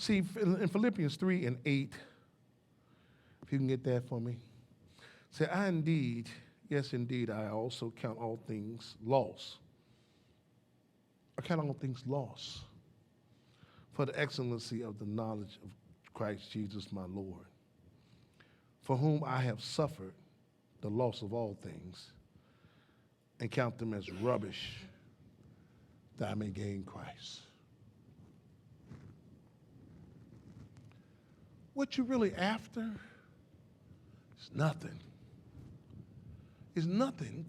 See, in Philippians 3 and 8, if you can get that for me. Say, I indeed, yes indeed, I also count all things loss. I count all things loss for the excellency of the knowledge of Christ Jesus my Lord, for whom I have suffered the loss of all things, and count them as rubbish, that I may gain Christ. What you're really after is nothing. It's nothing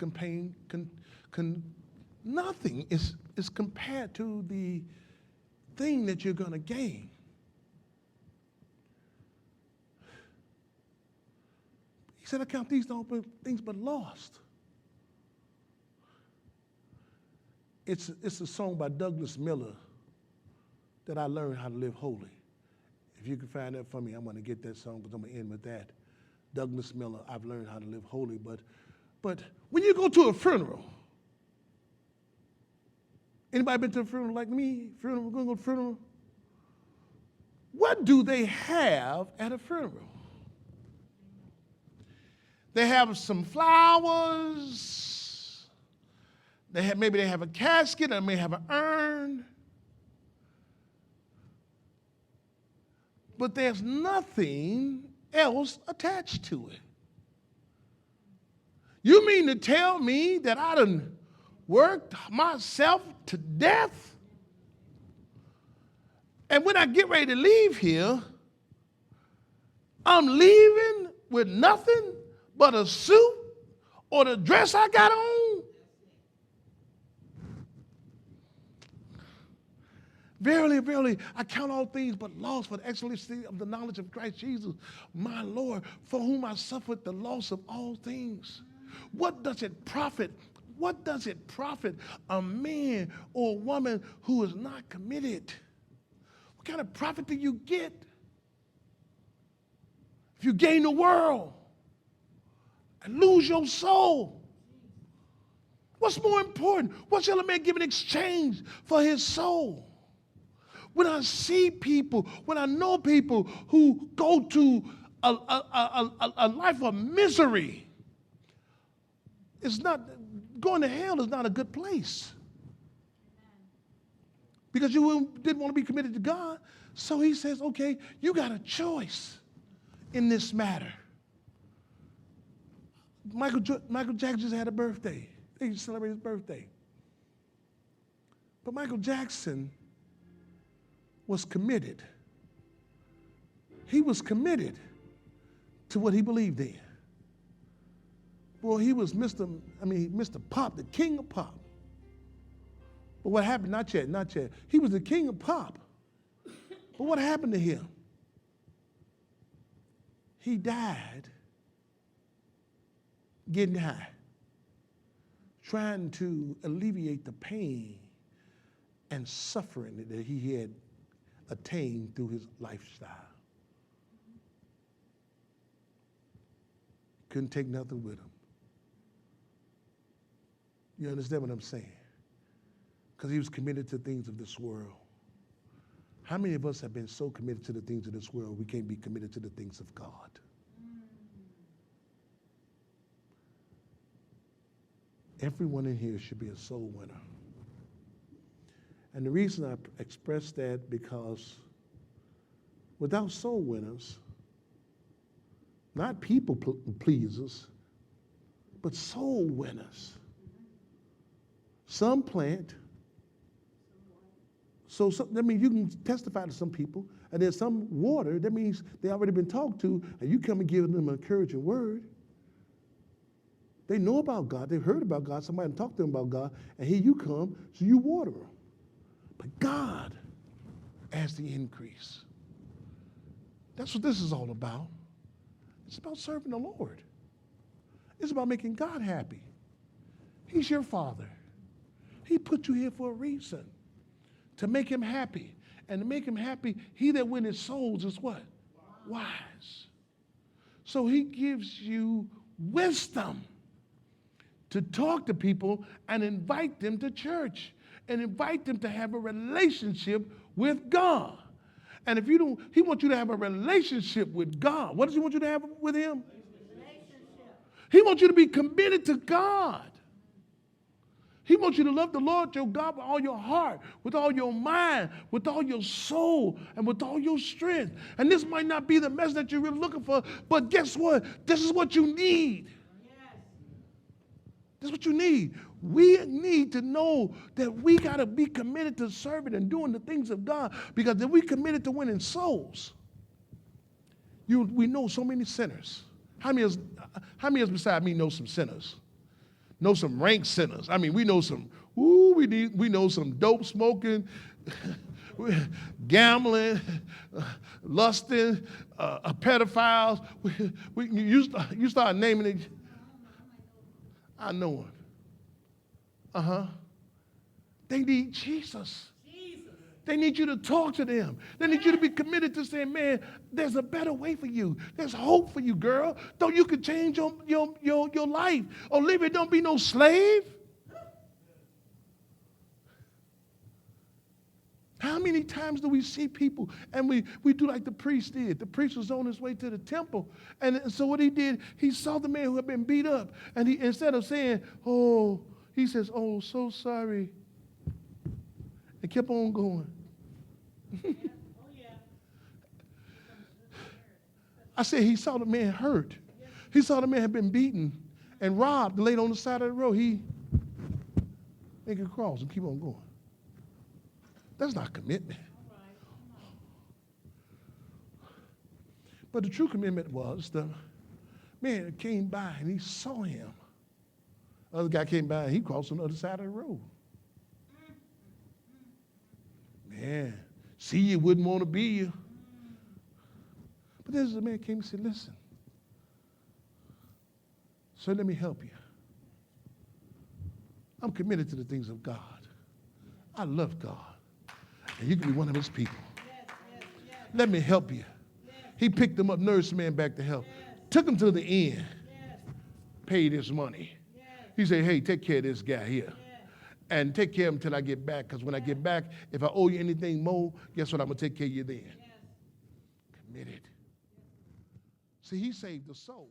nothing is compared to the thing that you're going to gain. He said, I count these things but lost. It's a song by Douglas Miller that I learned how to live holy. If you can find that for me, I'm going to get that song, because I'm going to end with that. Douglas Miller, I've learned how to live holy. But when you go to a funeral, anybody been to a funeral like me? We're going to go to a funeral. What do they have at a funeral? They have some flowers. Maybe they have a casket, or may have an urn. But there's nothing else attached to it. You mean to tell me that I done worked myself to death? And when I get ready to leave here, I'm leaving with nothing but a suit or the dress I got on? Verily, verily, I count all things but loss for the excellency of the knowledge of Christ Jesus, my Lord, for whom I suffered the loss of all things. What does it profit? What does it profit a man or a woman who is not committed? What kind of profit do you get if you gain the world and lose your soul? What's more important? What shall a man give in exchange for his soul? When I see people, when I know people who go to a life of misery, going to hell is not a good place. Because you didn't want to be committed to God. So he says, okay, you got a choice in this matter. Michael Jackson just had a birthday. They just celebrated his birthday. But Michael Jackson was committed. He was committed to what he believed in. Boy, he was Mr. Pop, the king of pop. But what happened? Not yet. He was the king of pop. But what happened to him? He died getting high, trying to alleviate the pain and suffering that he had attained through his lifestyle. Couldn't take nothing with him. You understand what I'm saying? Because he was committed to things of this world. How many of us have been so committed to the things of this world we can't be committed to the things of God? Everyone in here should be a soul winner. And the reason I express that, because without soul winners, not people pleasers, but soul winners, some plant. So that means you can testify to some people, and there's some water. That means they already been talked to, and you come and give them an encouraging word. They know about God. They've heard about God. Somebody talked to them about God, and here you come, so you water them. But God adds the increase. That's what this is all about. It's about serving the Lord. It's about making God happy. He's your Father. He put you here for a reason, to make him happy. And to make him happy, he that winneth souls is what? Wise. So he gives you wisdom to talk to people and invite them to church and invite them to have a relationship with God. And if you don't, he wants you to have a relationship with God. What does he want you to have with him? He wants you to be committed to God. He wants you to love the Lord your God with all your heart, with all your mind, with all your soul, and with all your strength. And this might not be the message that you're really looking for, but guess what? This is what you need. This is what you need. We need to know that we got to be committed to serving and doing the things of God, because if we committed to winning souls, we know so many sinners. How many else beside me know some sinners? Know some rank sinners. I mean, we know some, we know some dope smoking, gambling, lusting, pedophiles. You start naming it. I know them. They need Jesus. They need you to talk to them. They need you to be committed to saying, man, there's a better way for you. There's hope for you, girl. Though you can change your life. Olivia, don't be no slave. How many times do we see people and we do like the priest did? The priest was on his way to the temple. And so what he did, he saw the man who had been beat up. And he, instead of saying, oh, he says, oh, so sorry. And kept on going. I said he saw the man hurt. He saw the man had been beaten and robbed and laid on the side of the road. He make a cross and keep on going. That's not commitment. But the true commitment was the man that came by and he saw him. The other guy came by and he crossed on the other side of the road. Man, see you wouldn't want to be you. But there's a man came and said, listen, sir, let me help you. I'm committed to the things of God. I love God. And you can be one of his people. Let me help you. He picked him up, nursed the man back to health. Took him to the inn. Paid his money. He said, hey, take care of this guy here. And take care of him until I get back, because when I get back, if I owe you anything more, guess what? I'm going to take care of you then. Committed. See, he saved the soul.